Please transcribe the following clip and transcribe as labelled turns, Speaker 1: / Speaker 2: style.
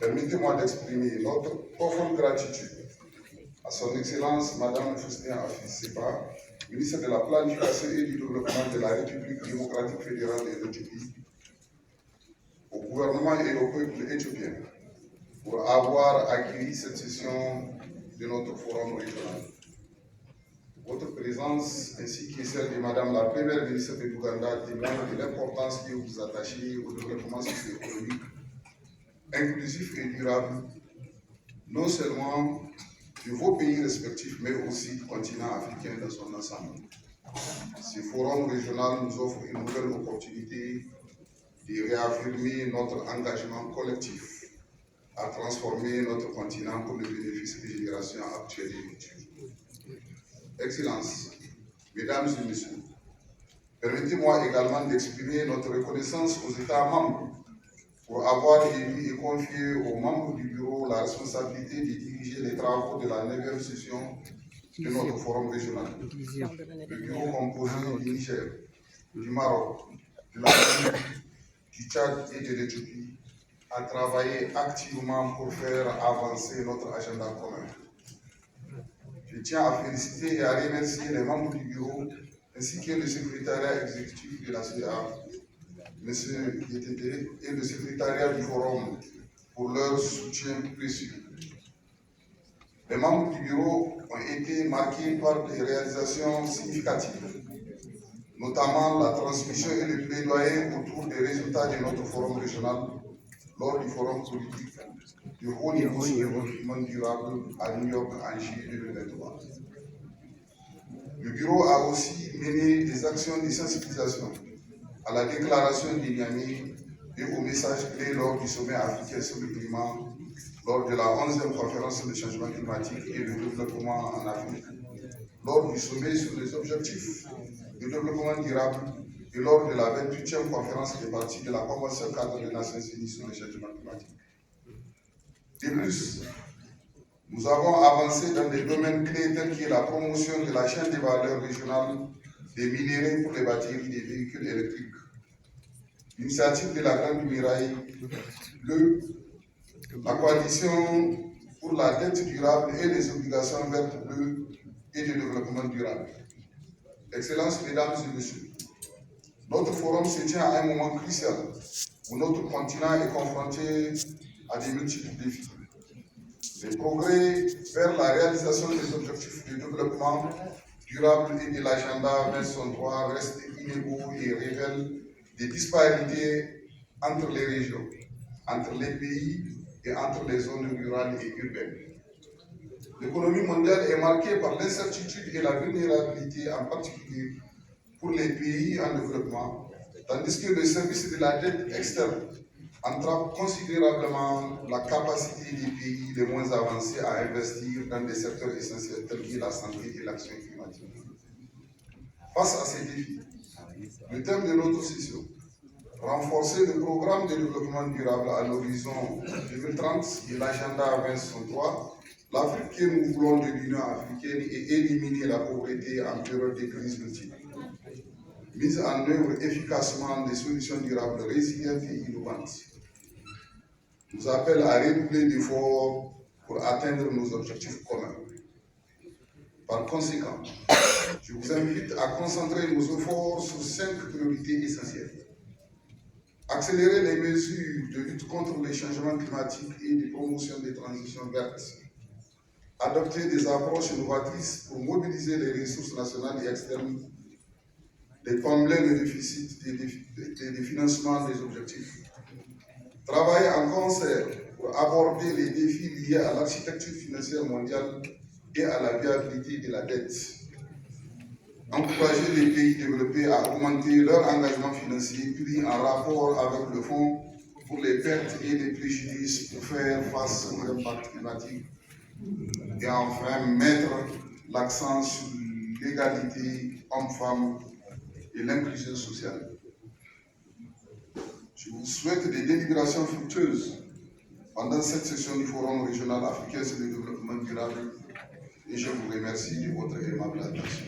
Speaker 1: Permettez-moi d'exprimer notre profonde gratitude à son Excellence Madame Faustin Affi-Sepa, ministre de la Planification et du Développement de la République démocratique fédérale de l'Éthiopie, au gouvernement et au peuple éthiopien pour avoir accueilli cette session de notre forum régional. Votre présence ainsi que celle de Madame la Première ministre de l'Ouganda témoigne de l'importance que vous attachez au développement socio-économique inclusif et durable, non seulement de vos pays respectifs, mais aussi du continent africain dans son ensemble. Ce forum régional nous offre une nouvelle opportunité de réaffirmer notre engagement collectif à transformer notre continent pour le bénéfice des générations actuelles et futures. Excellences, Mesdames et Messieurs, permettez-moi également d'exprimer notre reconnaissance aux États membres pour avoir élu et confié aux membres du bureau la responsabilité de diriger les travaux de la 9e session de notre forum régional. Le bureau composé du Niger, du Maroc, de la Libye, du Tchad et de l'Éthiopie a travaillé activement pour faire avancer notre agenda commun. Je tiens à féliciter et à remercier les membres du bureau ainsi que le secrétariat exécutif de la CA, M. Yetete, et le secrétariat du forum pour leur soutien précieux. Les membres du bureau ont été marqués par des réalisations significatives, notamment la transmission et le plaidoyer autour des résultats de notre forum régional lors du forum politique de haut niveau sur le développement durable à New York en juillet 2023. Le bureau a aussi mené des actions de sensibilisation à la déclaration de Niamey et au message clé lors du sommet africain sur le climat, lors de la 11e conférence sur le changement climatique et le développement en Afrique, lors du sommet sur les objectifs de développement durable et lors de la 28e conférence des parties de la Convention cadre des Nations Unies sur le changement climatique. De plus, nous avons avancé dans des domaines clés tels que la promotion de la chaîne de valeur régionale des minéraux pour les batteries des véhicules électriques, l'initiative de la Grande Muraille, la coalition pour la dette durable et les obligations vertes bleues et de développement durable. Excellences, Mesdames et Messieurs, notre forum se tient à un moment crucial où notre continent est confronté à de multiples défis. Les progrès vers la réalisation des objectifs de développement durable et de l'agenda 2063 restent inégaux et révèlent des disparités entre les régions, entre les pays et entre les zones rurales et urbaines. L'économie mondiale est marquée par l'incertitude et la vulnérabilité, en particulier pour les pays en développement, tandis que le service de la dette externe entrave considérablement la capacité des pays les moins avancés à investir dans des secteurs essentiels tels que la santé et l'action climatique. Face à ces défis, le thème de notre session, renforcer le programme de développement durable à l'horizon 2030 et l'agenda 2063, l'Afrique que nous voulons de l'Union africaine et éliminer la pauvreté en période de crise multiple. Mise en œuvre efficacement des solutions durables, résilientes et innovantes, nous appelle à redoubler d'efforts pour atteindre nos objectifs communs. Par conséquent, je vous invite à concentrer nos efforts sur 5 priorités essentielles. Accélérer les mesures de lutte contre les changements climatiques et de promotion des transitions vertes. Adopter des approches novatrices pour mobiliser les ressources nationales et externes, de combler le déficit des financements des objectifs. Travailler en concert pour aborder les défis liés à l'architecture financière mondiale et à la viabilité de la dette. Encourager les pays développés à augmenter leur engagement financier pris en rapport avec le Fonds pour les pertes et les préjudices pour faire face aux impacts climatiques. Et enfin, mettre l'accent sur l'égalité homme-femme et l'inclusion sociale. Je vous souhaite des délibérations fructueuses pendant cette session du Forum régional africain sur le développement durable et je vous remercie de votre aimable attention.